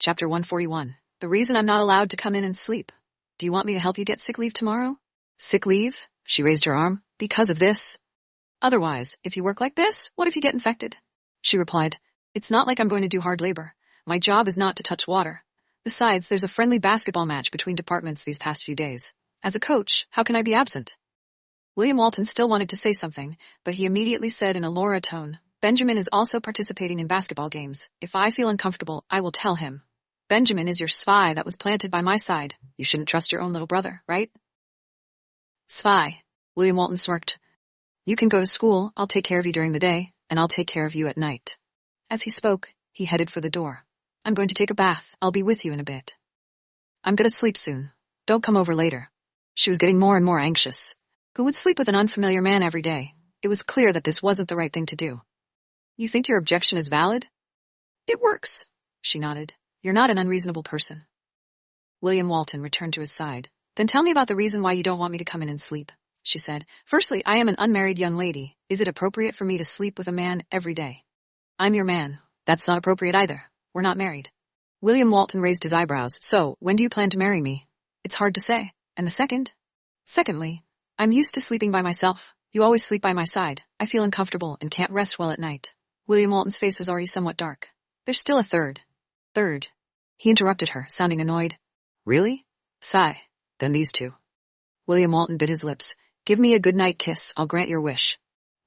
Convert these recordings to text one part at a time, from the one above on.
Chapter 141. The reason I'm not allowed to come in and sleep. Do you want me to help you get sick leave tomorrow? Sick leave? She raised her arm. Because of this? Otherwise, if you work like this, what if you get infected? She replied. It's not like I'm going to do hard labor. My job is not to touch water. Besides, there's a friendly basketball match between departments these past few days. As a coach, how can I be absent? William Walton still wanted to say something, but he immediately said in a Laura tone, Benjamin is also participating in basketball games. If I feel uncomfortable, I will tell him. Benjamin is your spy that was planted by my side. You shouldn't trust your own little brother, right? Spy. William Walton smirked. You can go to school, I'll take care of you during the day, and I'll take care of you at night. As he spoke, he headed for the door. I'm going to take a bath, I'll be with you in a bit. I'm gonna sleep soon. Don't come over later. She was getting more and more anxious. Who would sleep with an unfamiliar man every day? It was clear that this wasn't the right thing to do. You think your objection is valid? It works, she nodded. You're not an unreasonable person. William Walton returned to his side. Then tell me about the reason why you don't want me to come in and sleep, she said. Firstly, I am an unmarried young lady. Is it appropriate for me to sleep with a man every day? I'm your man. That's not appropriate either. We're not married. William Walton raised his eyebrows. So, when do you plan to marry me? It's hard to say. And the second? Secondly, I'm used to sleeping by myself. You always sleep by my side. I feel uncomfortable and can't rest well at night. William Walton's face was already somewhat dark. There's still a third. Third. He interrupted her, sounding annoyed. Really? Sigh. Then these two. William Walton bit his lips. Give me a good night kiss, I'll grant your wish.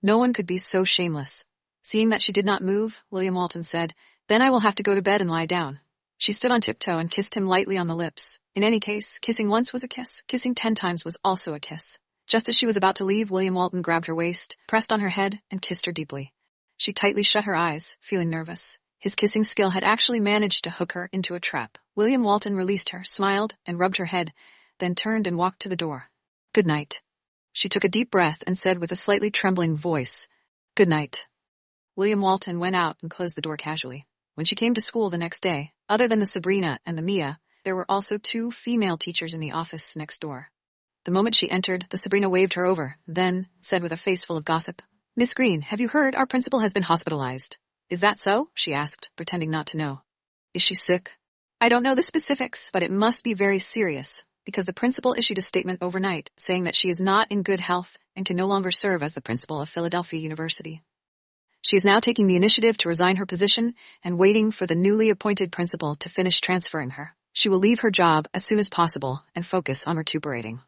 No one could be so shameless. Seeing that she did not move, William Walton said, Then I will have to go to bed and lie down. She stood on tiptoe and kissed him lightly on the lips. In any case, kissing once was a kiss. Kissing 10 times was also a kiss. Just as she was about to leave, William Walton grabbed her waist, pressed on her head, and kissed her deeply. She tightly shut her eyes, feeling nervous. His kissing skill had actually managed to hook her into a trap. William Walton released her, smiled, and rubbed her head, then turned and walked to the door. Good night. She took a deep breath and said with a slightly trembling voice, Good night. William Walton went out and closed the door casually. When she came to school the next day, other than the Sabrina and the Mia, there were also 2 female teachers in the office next door. The moment she entered, the Sabrina waved her over, then said with a face full of gossip, Miss Green, have you heard our principal has been hospitalized? Is that so? She asked, pretending not to know. Is she sick? I don't know the specifics, but it must be very serious, because the principal issued a statement overnight saying that she is not in good health and can no longer serve as the principal of Philadelphia University. She is now taking the initiative to resign her position and waiting for the newly appointed principal to finish transferring her. She will leave her job as soon as possible and focus on recuperating.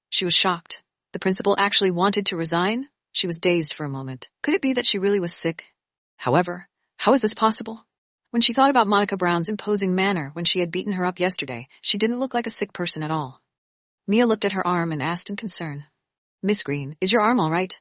She was shocked. The principal actually wanted to resign? She was dazed for a moment. Could it be that she really was sick? However, how is this possible? When she thought about Monica Brown's imposing manner when she had beaten her up yesterday, she didn't look like a sick person at all. Mia looked at her arm and asked in concern, Miss Green, is your arm all right?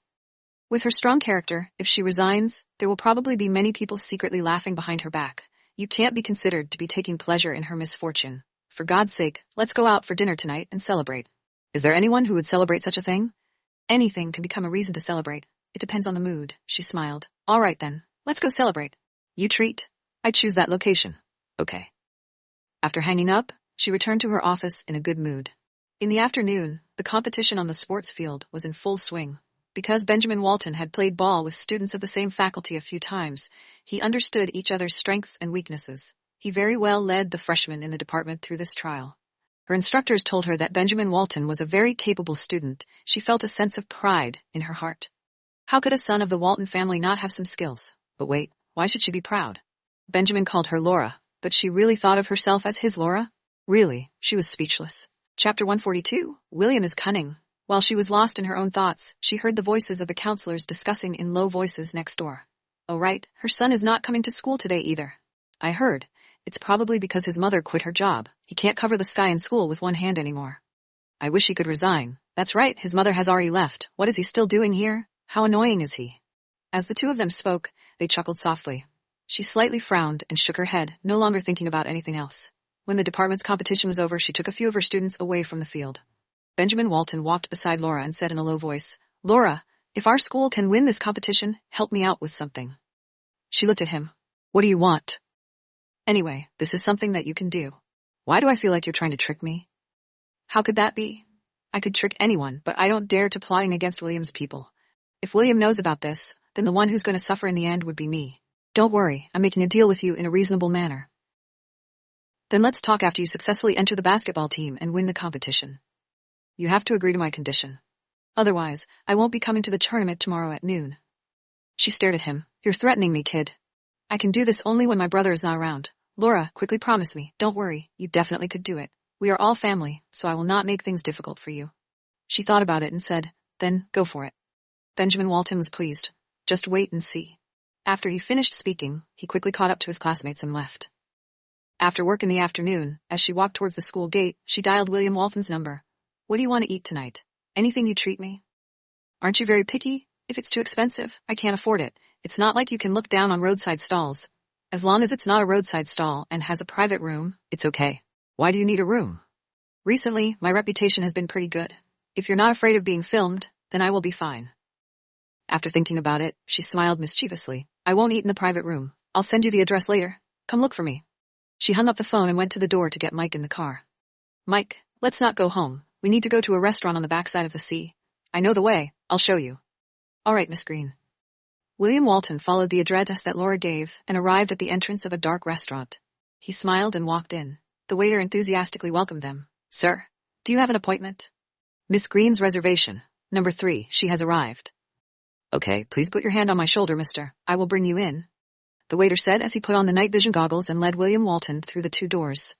With her strong character, if she resigns, there will probably be many people secretly laughing behind her back. You can't be considered to be taking pleasure in her misfortune. For God's sake, let's go out for dinner tonight and celebrate. Is there anyone who would celebrate such a thing? Anything can become a reason to celebrate. It depends on the mood, she smiled. All right then, let's go celebrate. You treat. I choose that location. Okay. After hanging up, she returned to her office in a good mood. In the afternoon, the competition on the sports field was in full swing. Because Benjamin Walton had played ball with students of the same faculty a few times, he understood each other's strengths and weaknesses. He very well led the freshmen in the department through this trial. Her instructors told her that Benjamin Walton was a very capable student. She felt a sense of pride in her heart. How could a son of the Walton family not have some skills? But wait, why should she be proud? Benjamin called her Laura, but she really thought of herself as his Laura? Really, she was speechless. Chapter 142. William is cunning. While she was lost in her own thoughts, she heard the voices of the counselors discussing in low voices next door. Oh right, her son is not coming to school today either. I heard. It's probably because his mother quit her job. He can't cover the sky in school with one hand anymore. I wish he could resign. That's right, his mother has already left. What is he still doing here? How annoying is he? As the two of them spoke, they chuckled softly. She slightly frowned and shook her head, no longer thinking about anything else. When the department's competition was over, she took a few of her students away from the field. Benjamin Walton walked beside Laura and said in a low voice, Laura, if our school can win this competition, help me out with something. She looked at him. What do you want? Anyway, this is something that you can do. Why do I feel like you're trying to trick me? How could that be? I could trick anyone, but I don't dare to plotting against William's people. If William knows about this, then the one who's going to suffer in the end would be me. Don't worry, I'm making a deal with you in a reasonable manner. Then let's talk after you successfully enter the basketball team and win the competition. You have to agree to my condition. Otherwise, I won't be coming to the tournament tomorrow at noon. She stared at him. You're threatening me, kid. I can do this only when my brother is not around. Laura, quickly promise me. Don't worry, you definitely could do it. We are all family, so I will not make things difficult for you. She thought about it and said, then, go for it. Benjamin Walton was pleased. Just wait and see. After he finished speaking, he quickly caught up to his classmates and left. After work in the afternoon, as she walked towards the school gate, she dialed William Walton's number. What do you want to eat tonight? Anything you treat me? Aren't you very picky? If it's too expensive, I can't afford it. It's not like you can look down on roadside stalls. As long as it's not a roadside stall and has a private room, it's okay. Why do you need a room? Recently, my reputation has been pretty good. If you're not afraid of being filmed, then I will be fine. After thinking about it, she smiled mischievously. I won't eat in the private room. I'll send you the address later. Come look for me. She hung up the phone and went to the door to get Mike in the car. Mike, let's not go home. We need to go to a restaurant on the backside of the sea. I know the way. I'll show you. All right, Miss Green. William Walton followed the address that Laura gave and arrived at the entrance of a dark restaurant. He smiled and walked in. The waiter enthusiastically welcomed them. Sir, do you have an appointment? Miss Green's reservation. Number 3, she has arrived. Okay, please put your hand on my shoulder, mister. I will bring you in. The waiter said as he put on the night vision goggles and led William Walton through the 2 doors.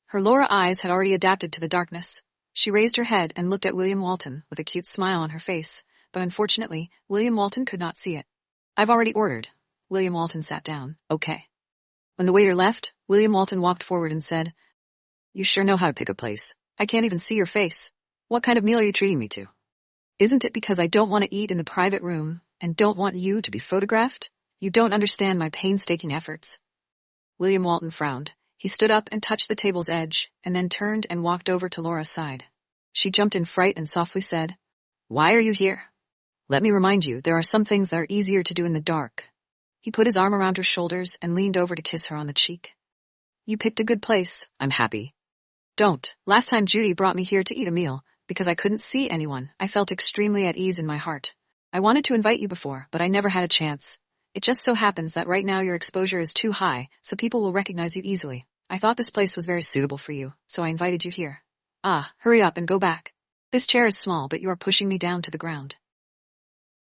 Her Laura eyes had already adapted to the darkness. She raised her head and looked at William Walton with a cute smile on her face, but unfortunately, William Walton could not see it. I've already ordered. William Walton sat down. Okay. When the waiter left, William Walton walked forward and said, You sure know how to pick a place. I can't even see your face. What kind of meal are you treating me to? Isn't it because I don't want to eat in the private room and don't want you to be photographed? You don't understand my painstaking efforts. William Walton frowned. He stood up and touched the table's edge, and then turned and walked over to Laura's side. She jumped in fright and softly said, Why are you here? Let me remind you, there are some things that are easier to do in the dark. He put his arm around her shoulders and leaned over to kiss her on the cheek. You picked a good place. I'm happy. Don't. Last time Judy brought me here to eat a meal, because I couldn't see anyone, I felt extremely at ease in my heart. I wanted to invite you before, but I never had a chance. It just so happens that right now your exposure is too high, so people will recognize you easily. I thought this place was very suitable for you, so I invited you here. Ah, hurry up and go back. This chair is small, but you are pushing me down to the ground.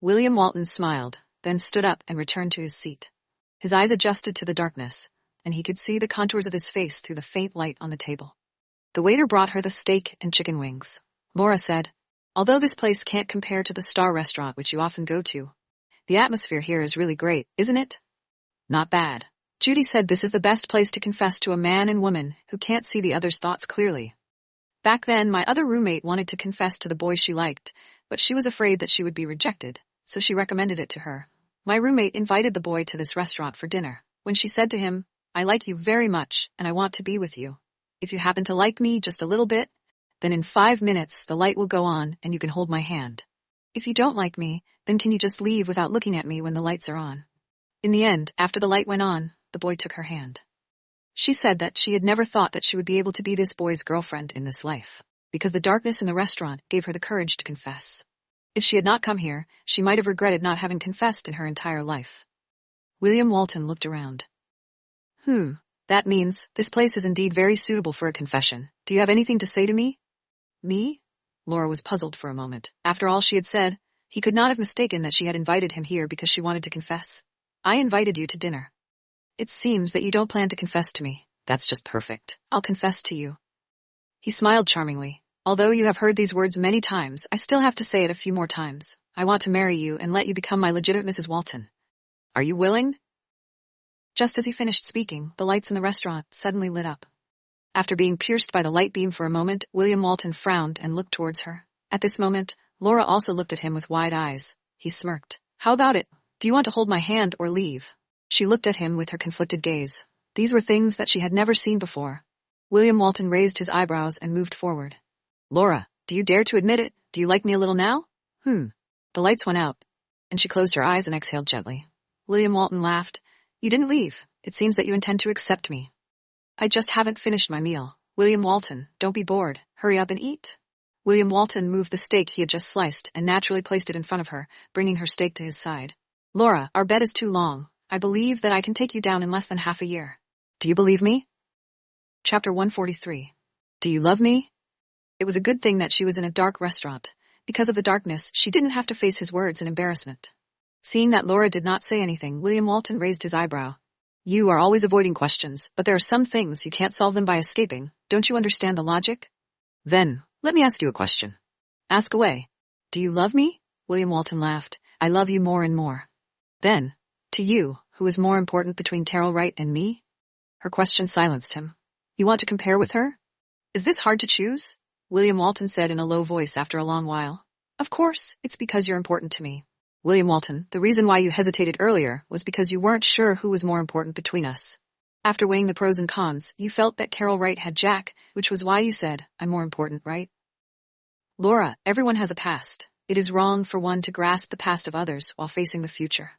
William Walton smiled, then stood up and returned to his seat. His eyes adjusted to the darkness, and he could see the contours of his face through the faint light on the table. The waiter brought her the steak and chicken wings. Laura said, Although this place can't compare to the star restaurant which you often go to, the atmosphere here is really great, isn't it? Not bad. Judy said this is the best place to confess to a man and woman who can't see the other's thoughts clearly. Back then, my other roommate wanted to confess to the boy she liked, but she was afraid that she would be rejected, so she recommended it to her. My roommate invited the boy to this restaurant for dinner. When she said to him, I like you very much, and I want to be with you. If you happen to like me just a little bit, then in 5 minutes the light will go on and you can hold my hand. If you don't like me, then can you just leave without looking at me when the lights are on? In the end, after the light went on, the boy took her hand. She said that she had never thought that she would be able to be this boy's girlfriend in this life, because the darkness in the restaurant gave her the courage to confess. If she had not come here, she might have regretted not having confessed in her entire life. William Walton looked around. That means this place is indeed very suitable for a confession. Do you have anything to say to me? Me? Laura was puzzled for a moment. After all she had said, he could not have mistaken that she had invited him here because she wanted to confess. I invited you to dinner. It seems that you don't plan to confess to me. That's just perfect. I'll confess to you. He smiled charmingly. Although you have heard these words many times, I still have to say it a few more times. I want to marry you and let you become my legitimate Mrs. Walton. Are you willing? Just as he finished speaking, the lights in the restaurant suddenly lit up. After being pierced by the light beam for a moment, William Walton frowned and looked towards her. At this moment, Laura also looked at him with wide eyes. He smirked. How about it? Do you want to hold my hand or leave? She looked at him with her conflicted gaze. These were things that she had never seen before. William Walton raised his eyebrows and moved forward. Laura, do you dare to admit it? Do you like me a little now? The lights went out, and she closed her eyes and exhaled gently. William Walton laughed. You didn't leave. It seems that you intend to accept me. I just haven't finished my meal. William Walton, don't be bored. Hurry up and eat. William Walton moved the steak he had just sliced and naturally placed it in front of her, bringing her steak to his side. Laura, our bed is too long. I believe that I can take you down in less than half a year. Do you believe me? Chapter 143. Do you love me? It was a good thing that she was in a dark restaurant. Because of the darkness, she didn't have to face his words in embarrassment. Seeing that Laura did not say anything, William Walton raised his eyebrow. You are always avoiding questions, but there are some things you can't solve them by escaping. Don't you understand the logic? Then, let me ask you a question. Ask away. Do you love me? William Walton laughed. I love you more and more. Then, to you, who is more important between Carol Wright and me? Her question silenced him. You want to compare with her? Is this hard to choose? William Walton said in a low voice after a long while. Of course, it's because you're important to me. William Walton, the reason why you hesitated earlier was because you weren't sure who was more important between us. After weighing the pros and cons, you felt that Carol Wright had Jack, which was why you said, I'm more important, right? Laura, everyone has a past. It is wrong for one to grasp the past of others while facing the future.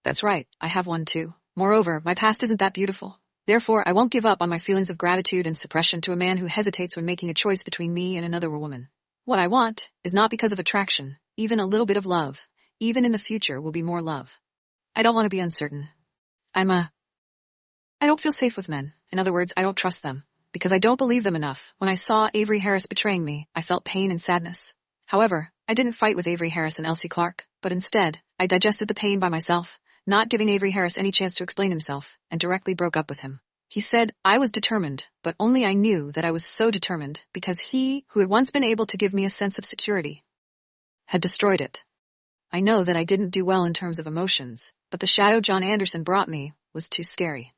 That's right, I have one too. Moreover, my past isn't that beautiful. Therefore, I won't give up on my feelings of gratitude and suppression to a man who hesitates when making a choice between me and another woman. What I want is not because of attraction, even a little bit of love. Even in the future will be more love. I don't want to be uncertain. I don't feel safe with men. In other words, I don't trust them. Because I don't believe them enough. When I saw Avery Harris betraying me, I felt pain and sadness. However, I didn't fight with Avery Harris and Elsie Clark, but instead, I digested the pain by myself, not giving Avery Harris any chance to explain himself, and directly broke up with him. He said, I was determined, but only I knew that I was so determined because he, who had once been able to give me a sense of security, had destroyed it. I know that I didn't do well in terms of emotions, but the shadow John Anderson brought me was too scary.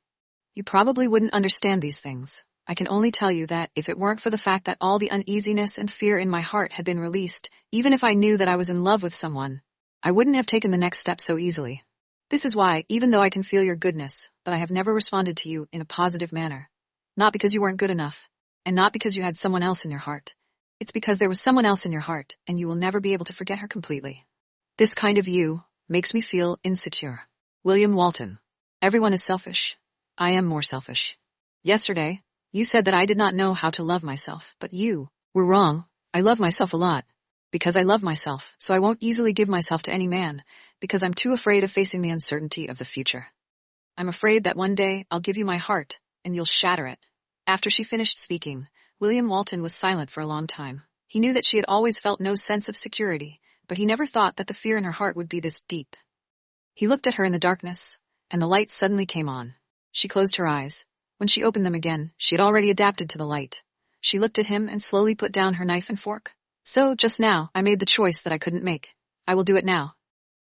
You probably wouldn't understand these things. I can only tell you that if it weren't for the fact that all the uneasiness and fear in my heart had been released, even if I knew that I was in love with someone, I wouldn't have taken the next step so easily. This is why, even though I can feel your goodness, that I have never responded to you in a positive manner. Not because you weren't good enough, and not because you had someone else in your heart. It's because there was someone else in your heart, and you will never be able to forget her completely. This kind of you makes me feel insecure. William Walton. Everyone is selfish. I am more selfish. Yesterday, you said that I did not know how to love myself, but you were wrong. I love myself a lot. Because I love myself, so I won't easily give myself to any man, because I'm too afraid of facing the uncertainty of the future. I'm afraid that one day I'll give you my heart, and you'll shatter it. After she finished speaking, William Walton was silent for a long time. He knew that she had always felt no sense of security, but he never thought that the fear in her heart would be this deep. He looked at her in the darkness, and the light suddenly came on. She closed her eyes. When she opened them again, she had already adapted to the light. She looked at him and slowly put down her knife and fork. So, just now, I made the choice that I couldn't make. I will do it now.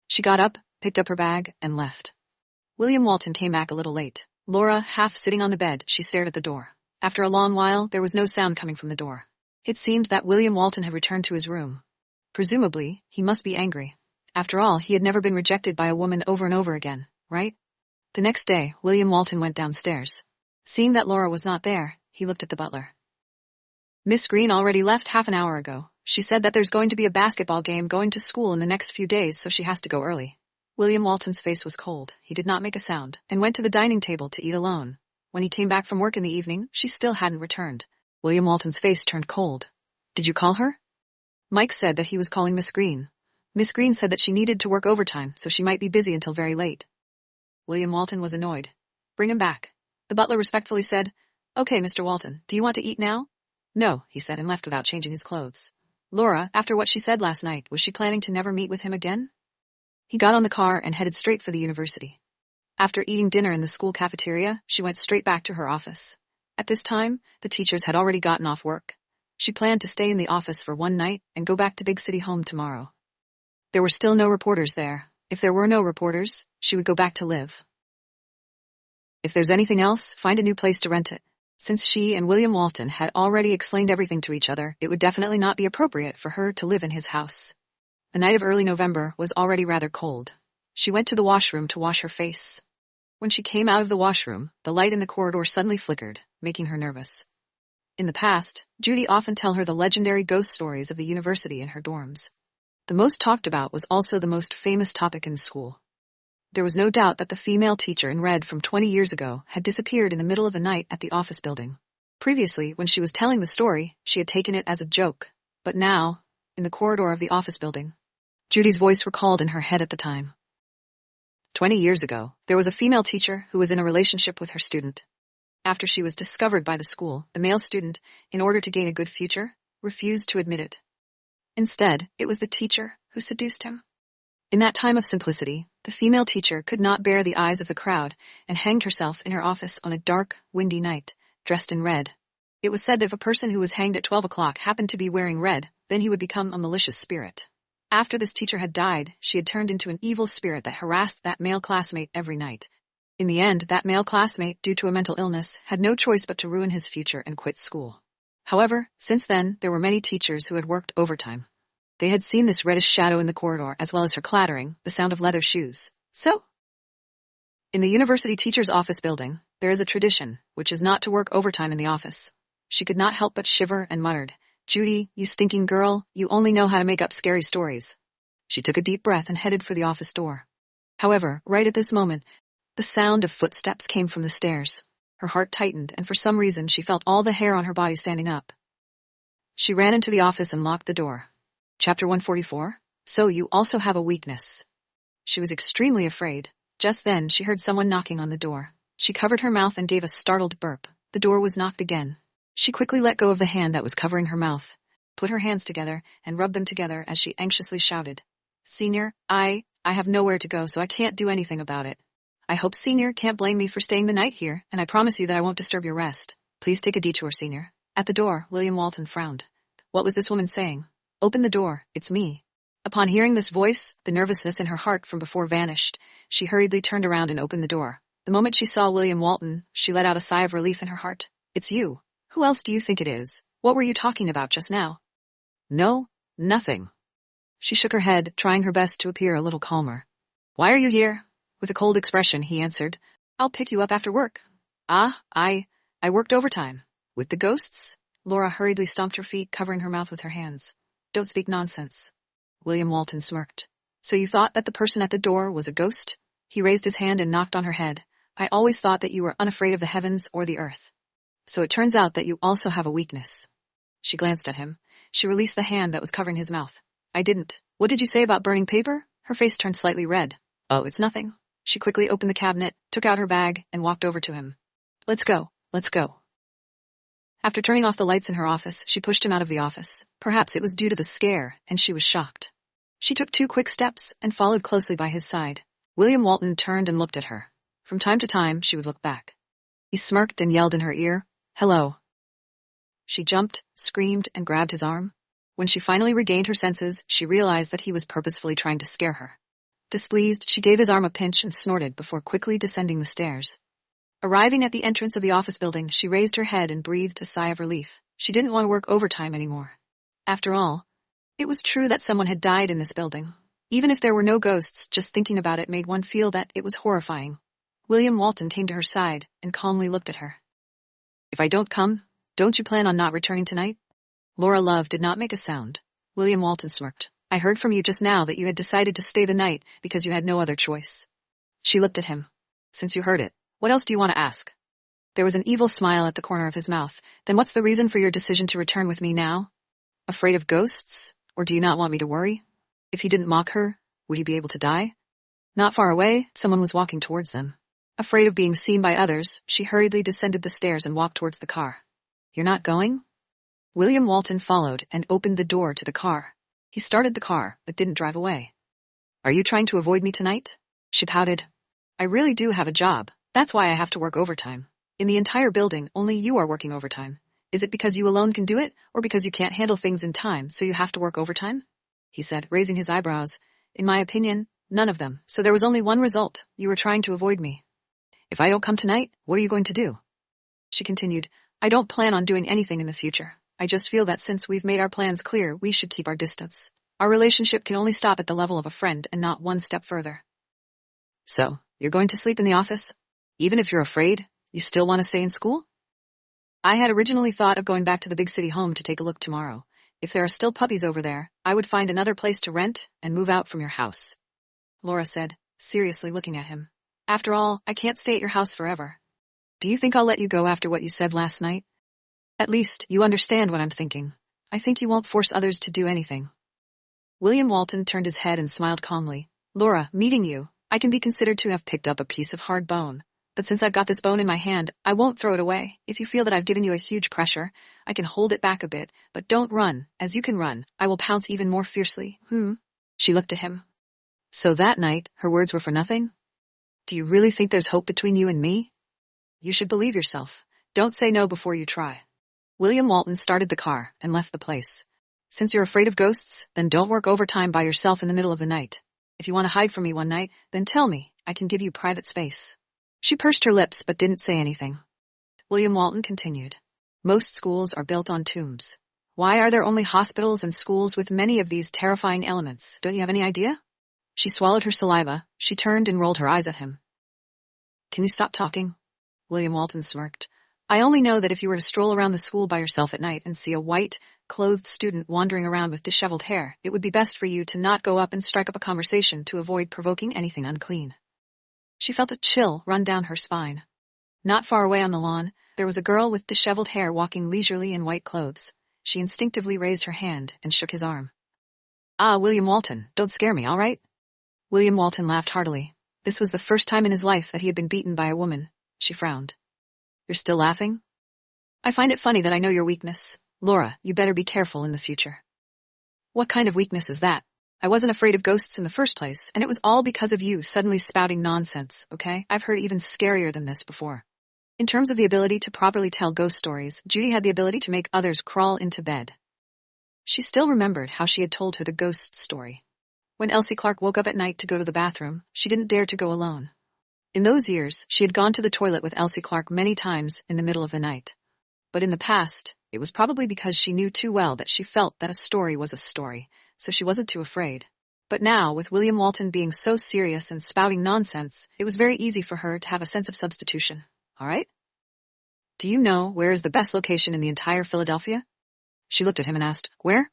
She got up, picked up her bag, and left. William Walton came back a little late. Laura, half sitting on the bed, she stared at the door. After a long while, there was no sound coming from the door. It seemed that William Walton had returned to his room. Presumably, he must be angry. After all, he had never been rejected by a woman over and over again, right? The next day, William Walton went downstairs. Seeing that Laura was not there, he looked at the butler. Miss Green already left half an hour ago. She said that there's going to be a basketball game going to school in the next few days, so she has to go early. William Walton's face was cold. He did not make a sound, and went to the dining table to eat alone. When he came back from work in the evening, she still hadn't returned. William Walton's face turned cold. Did you call her? Mike said that he was calling Miss Green. Miss Green said that she needed to work overtime, so she might be busy until very late. William Walton was annoyed. Bring him back. The butler respectfully said, Okay, Mr. Walton, do you want to eat now? No, he said, and left without changing his clothes. Laura, after what she said last night, was she planning to never meet with him again? He got on the car and headed straight for the university. After eating dinner in the school cafeteria, she went straight back to her office. At this time, the teachers had already gotten off work. She planned to stay in the office for one night and go back to Big City home tomorrow. There were still no reporters there. If there were no reporters, she would go back to live. If there's anything else, find a new place to rent it. Since she and William Walton had already explained everything to each other, it would definitely not be appropriate for her to live in his house. The night of early November was already rather cold. She went to the washroom to wash her face. When she came out of the washroom, the light in the corridor suddenly flickered, making her nervous. In the past, Judy often told her the legendary ghost stories of the university in her dorms. The most talked about was also the most famous topic in school. There was no doubt that the female teacher in red from 20 years ago had disappeared in the middle of the night at the office building. Previously, when she was telling the story, she had taken it as a joke. But now, in the corridor of the office building, Judy's voice recalled in her head at the time. 20 years ago, there was a female teacher who was in a relationship with her student. After she was discovered by the school, the male student, in order to gain a good future, refused to admit it. Instead, it was the teacher who seduced him. In that time of simplicity, the female teacher could not bear the eyes of the crowd and hanged herself in her office on a dark, windy night, dressed in red. It was said that if a person who was hanged at 12 o'clock happened to be wearing red, then he would become a malicious spirit. After this teacher had died, she had turned into an evil spirit that harassed that male classmate every night. In the end, that male classmate, due to a mental illness, had no choice but to ruin his future and quit school. However, since then, there were many teachers who had worked overtime. They had seen this reddish shadow in the corridor as well as her clattering, the sound of leather shoes. So, in the university teacher's office building, there is a tradition, which is not to work overtime in the office. She could not help but shiver and muttered, "Judy, you stinking girl, you only know how to make up scary stories." She took a deep breath and headed for the office door. However, right at this moment, the sound of footsteps came from the stairs. Her heart tightened, and for some reason she felt all the hair on her body standing up. She ran into the office and locked the door. Chapter 144. So you also have a weakness. She was extremely afraid. Just then she heard someone knocking on the door. She covered her mouth and gave a startled burp. The door was knocked again. She quickly let go of the hand that was covering her mouth, put her hands together, and rubbed them together as she anxiously shouted, "Senior, I have nowhere to go, so I can't do anything about it. I hope Senior can't blame me for staying the night here, and I promise you that I won't disturb your rest. Please take a detour, Senior." At the door, William Walton frowned. What was this woman saying? "Open the door, it's me." Upon hearing this voice, the nervousness in her heart from before vanished. She hurriedly turned around and opened the door. The moment she saw William Walton, she let out a sigh of relief in her heart. "It's you. Who else do you think it is? What were you talking about just now?" "No, nothing." She shook her head, trying her best to appear a little calmer. "Why are you here?" With a cold expression, he answered, "I'll pick you up after work." "Ah, I worked overtime." "With the ghosts?" Laura hurriedly stomped her feet, covering her mouth with her hands. "Don't speak nonsense." William Walton smirked. "So you thought that the person at the door was a ghost?" He raised his hand and knocked on her head. "I always thought that you were unafraid of the heavens or the earth. So it turns out that you also have a weakness." She glanced at him. She released the hand that was covering his mouth. "I didn't. What did you say about burning paper?" Her face turned slightly red. "Oh, it's nothing." She quickly opened the cabinet, took out her bag, and walked over to him. Let's go. After turning off the lights in her office, she pushed him out of the office. Perhaps it was due to the scare, and she was shocked. She took 2 quick steps and followed closely by his side. William Walton turned and looked at her. From time to time, she would look back. He smirked and yelled in her ear, "Hello." She jumped, screamed, and grabbed his arm. When she finally regained her senses, she realized that he was purposefully trying to scare her. Displeased, she gave his arm a pinch and snorted before quickly descending the stairs. Arriving at the entrance of the office building, she raised her head and breathed a sigh of relief. She didn't want to work overtime anymore. After all, it was true that someone had died in this building. Even if there were no ghosts, just thinking about it made one feel that it was horrifying. William Walton came to her side and calmly looked at her. "If I don't come, don't you plan on not returning tonight?" Laura Love did not make a sound. William Walton smirked. "I heard from you just now that you had decided to stay the night because you had no other choice." She looked at him. "Since you heard it, what else do you want to ask?" There was an evil smile at the corner of his mouth. "Then what's the reason for your decision to return with me now? Afraid of ghosts? Or do you not want me to worry?" If he didn't mock her, would he be able to die? Not far away, someone was walking towards them. Afraid of being seen by others, she hurriedly descended the stairs and walked towards the car. "You're not going?" William Walton followed and opened the door to the car. He started the car, but didn't drive away. "Are you trying to avoid me tonight?" She pouted. "I really do have a job. That's why I have to work overtime. In the entire building, only you are working overtime. Is it because you alone can do it, or because you can't handle things in time, so you have to work overtime?" He said, raising his eyebrows. "In my opinion, none of them. So there was only one result. You were trying to avoid me." "If I don't come tonight, what are you going to do?" She continued, "I don't plan on doing anything in the future. I just feel that since we've made our plans clear, we should keep our distance. Our relationship can only stop at the level of a friend and not one step further." "So, you're going to sleep in the office? Even if you're afraid, you still want to stay in school?" "I had originally thought of going back to the big city home to take a look tomorrow. If there are still puppies over there, I would find another place to rent and move out from your house," Laura said, seriously looking at him. "After all, I can't stay at your house forever. Do you think I'll let you go after what you said last night? At least, you understand what I'm thinking. I think you won't force others to do anything." William Walton turned his head and smiled calmly. "Laura, meeting you, I can be considered to have picked up a piece of hard bone. But since I've got this bone in my hand, I won't throw it away. If you feel that I've given you a huge pressure, I can hold it back a bit, but don't run. As you can run, I will pounce even more fiercely. She looked at him. So that night, her words were for nothing? Do you really think there's hope between you and me? You should believe yourself. Don't say no before you try. William Walton started the car and left the place. Since you're afraid of ghosts, then don't work overtime by yourself in the middle of the night. If you want to hide from me one night, then tell me. I can give you private space. She pursed her lips but didn't say anything. William Walton continued. Most schools are built on tombs. Why are there only hospitals and schools with many of these terrifying elements? Don't you have any idea? She swallowed her saliva. She turned and rolled her eyes at him. Can you stop talking? William Walton smirked. I only know that if you were to stroll around the school by yourself at night and see a white-clothed student wandering around with disheveled hair, it would be best for you to not go up and strike up a conversation to avoid provoking anything unclean. She felt a chill run down her spine. Not far away on the lawn, there was a girl with disheveled hair walking leisurely in white clothes. She instinctively raised her hand and shook his arm. Ah, William Walton, don't scare me, all right? William Walton laughed heartily. This was the first time in his life that he had been beaten by a woman. She frowned. You're still laughing? I find it funny that I know your weakness. Laura, you better be careful in the future. What kind of weakness is that? I wasn't afraid of ghosts in the first place, and it was all because of you suddenly spouting nonsense, okay? I've heard even scarier than this before. In terms of the ability to properly tell ghost stories, Judy had the ability to make others crawl into bed. She still remembered how she had told her the ghost story. When Elsie Clark woke up at night to go to the bathroom, she didn't dare to go alone. In those years, she had gone to the toilet with Elsie Clark many times in the middle of the night. But in the past, it was probably because she knew too well that she felt that a story was a story, so she wasn't too afraid. But now, with William Walton being so serious and spouting nonsense, it was very easy for her to have a sense of substitution. All right? Do you know where is the best location in the entire Philadelphia? She looked at him and asked, Where?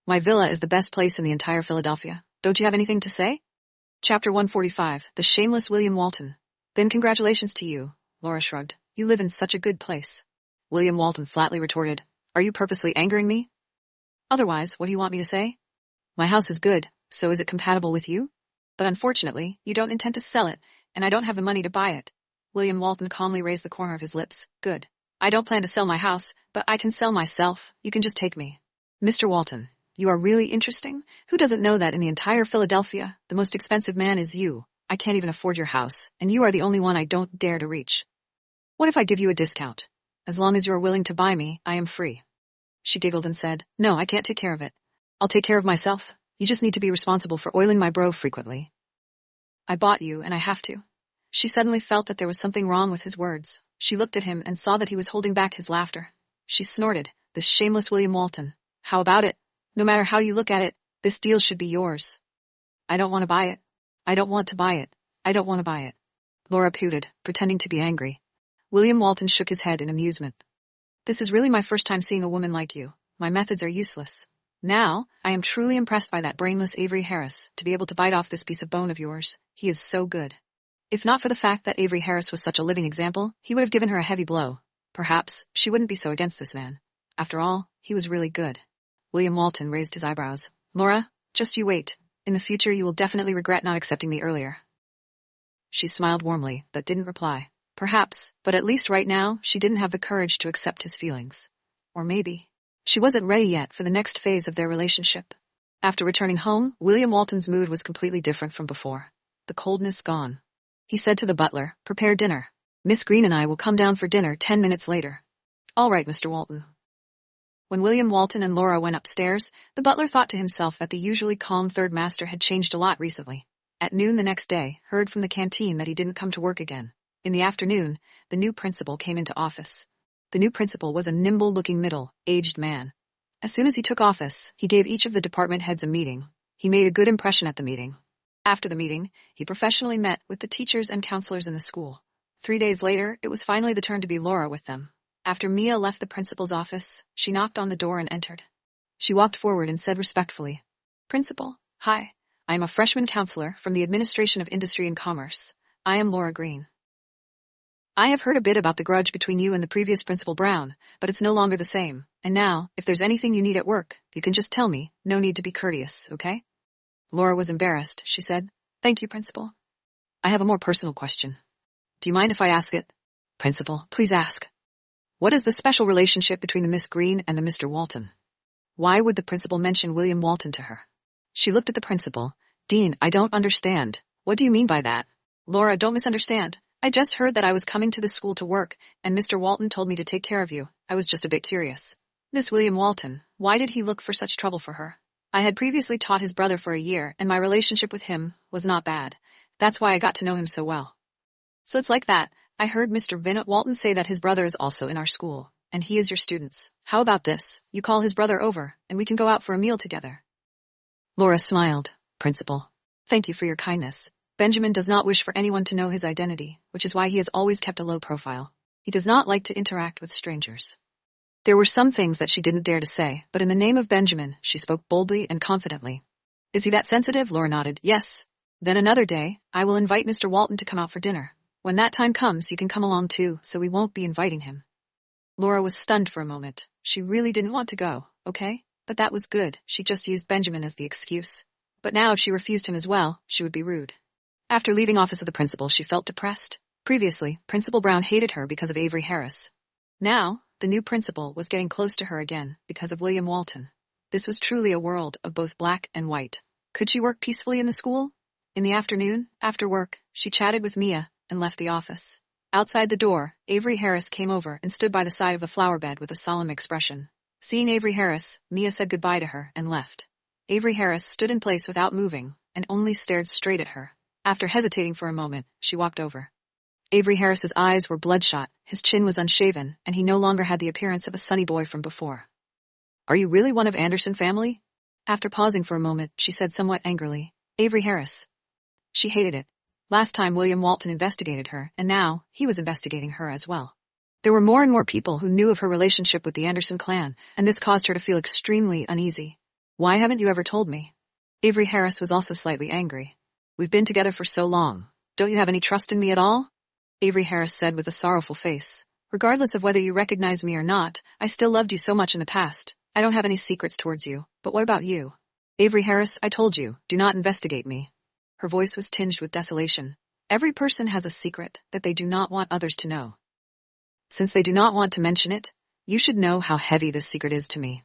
My villa is the best place in the entire Philadelphia. Don't you have anything to say? Chapter 145, The Shameless William Walton. Then congratulations to you, Laura shrugged. You live in such a good place. William Walton flatly retorted, Are you purposely angering me? Otherwise, what do you want me to say? My house is good, so is it compatible with you? But unfortunately, you don't intend to sell it, and I don't have the money to buy it. William Walton calmly raised the corner of his lips. Good. I don't plan to sell my house, but I can sell myself. You can just take me. Mr. Walton, you are really interesting. Who doesn't know that in the entire Philadelphia, the most expensive man is you? I can't even afford your house, and you are the only one I don't dare to reach. What if I give you a discount? As long as you are willing to buy me, I am free. She giggled and said, No, I can't take care of it. I'll take care of myself. You just need to be responsible for oiling my bro frequently. I bought you, and I have to. She suddenly felt that there was something wrong with his words. She looked at him and saw that he was holding back his laughter. She snorted, This shameless William Walton. How about it? No matter how you look at it, this deal should be yours. I don't want to buy it. I don't want to buy it. I don't want to buy it. Laura pouted, pretending to be angry. William Walton shook his head in amusement. This is really my first time seeing a woman like you. My methods are useless. Now, I am truly impressed by that brainless Avery Harris, to be able to bite off this piece of bone of yours. He is so good. If not for the fact that Avery Harris was such a living example, he would have given her a heavy blow. Perhaps she wouldn't be so against this man. After all, he was really good. William Walton raised his eyebrows. Laura, just you wait. In the future you will definitely regret not accepting me earlier. She smiled warmly, but didn't reply. Perhaps, but at least right now, she didn't have the courage to accept his feelings. Or maybe she wasn't ready yet for the next phase of their relationship. After returning home, William Walton's mood was completely different from before. The coldness gone. He said to the butler, Prepare dinner. Miss Green and I will come down for dinner 10 minutes later. All right, Mr. Walton. When William Walton and Laura went upstairs, the butler thought to himself that the usually calm third master had changed a lot recently. At noon the next day, heard from the canteen that he didn't come to work again. In the afternoon, the new principal came into office. The new principal was a nimble-looking middle-aged man. As soon as he took office, he gave each of the department heads a meeting. He made a good impression at the meeting. After the meeting, he professionally met with the teachers and counselors in the school. 3 days later, it was finally the turn to be Laura with them. After Mia left the principal's office, she knocked on the door and entered. She walked forward and said respectfully, Principal, hi. I am a freshman counselor from the Administration of Industry and Commerce. I am Laura Green. I have heard a bit about the grudge between you and the previous Principal Brown, but it's no longer the same. And now, if there's anything you need at work, you can just tell me. No need to be courteous, okay? Laura was embarrassed. She said, Thank you, Principal. I have a more personal question. Do you mind if I ask it? Principal, please ask. What is the special relationship between the Miss Green and the Mr. Walton? Why would the principal mention William Walton to her? She looked at the principal. Dean, I don't understand. What do you mean by that? Laura, don't misunderstand. I just heard that I was coming to the school to work, and Mr. Walton told me to take care of you. I was just a bit curious. This William Walton, why did he look for such trouble for her? I had previously taught his brother for a year, and my relationship with him was not bad. That's why I got to know him so well. So it's like that. I heard Mr. Vinnet Walton say that his brother is also in our school, and he is your student's. How about this? You call his brother over, and we can go out for a meal together. Laura smiled. Principal, thank you for your kindness. Benjamin does not wish for anyone to know his identity, which is why he has always kept a low profile. He does not like to interact with strangers. There were some things that she didn't dare to say, but in the name of Benjamin, she spoke boldly and confidently. Is he that sensitive? Laura nodded. Yes. Then another day, I will invite Mr. Walton to come out for dinner. When that time comes, you can come along too, so we won't be inviting him. Laura was stunned for a moment. She really didn't want to go, okay? But that was good. She just used Benjamin as the excuse. But now if she refused him as well, she would be rude. After leaving office of the principal, she felt depressed. Previously, Principal Brown hated her because of Avery Harris. Now, the new principal was getting close to her again because of William Walton. This was truly a world of both black and white. Could she work peacefully in the school? In the afternoon, after work, she chatted with Mia and left the office. Outside the door, Avery Harris came over and stood by the side of the flower bed with a solemn expression. Seeing Avery Harris, Mia said goodbye to her and left. Avery Harris stood in place without moving and only stared straight at her. After hesitating for a moment, she walked over. Avery Harris's eyes were bloodshot, his chin was unshaven, and he no longer had the appearance of a sunny boy from before. Are you really one of Anderson family? After pausing for a moment, she said somewhat angrily. Avery Harris. She hated it. Last time William Walton investigated her, and now he was investigating her as well. There were more and more people who knew of her relationship with the Anderson clan, and this caused her to feel extremely uneasy. Why haven't you ever told me? Avery Harris was also slightly angry. We've been together for so long. Don't you have any trust in me at all? Avery Harris said with a sorrowful face. Regardless of whether you recognize me or not, I still loved you so much in the past. I don't have any secrets towards you. But what about you? Avery Harris, I told you, do not investigate me. Her voice was tinged with desolation. Every person has a secret that they do not want others to know. Since they do not want to mention it, you should know how heavy this secret is to me.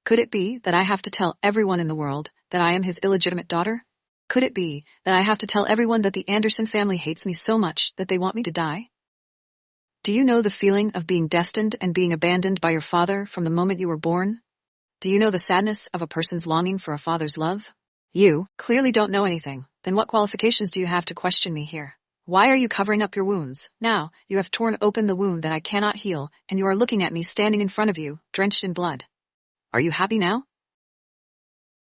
Could it be that I have to tell everyone in the world that I am his illegitimate daughter? Could it be that I have to tell everyone that the Anderson family hates me so much that they want me to die? Do you know the feeling of being destined and being abandoned by your father from the moment you were born? Do you know the sadness of a person's longing for a father's love? You clearly don't know anything. Then what qualifications do you have to question me here? Why are you covering up your wounds? Now, you have torn open the wound that I cannot heal, and you are looking at me standing in front of you, drenched in blood. Are you happy now?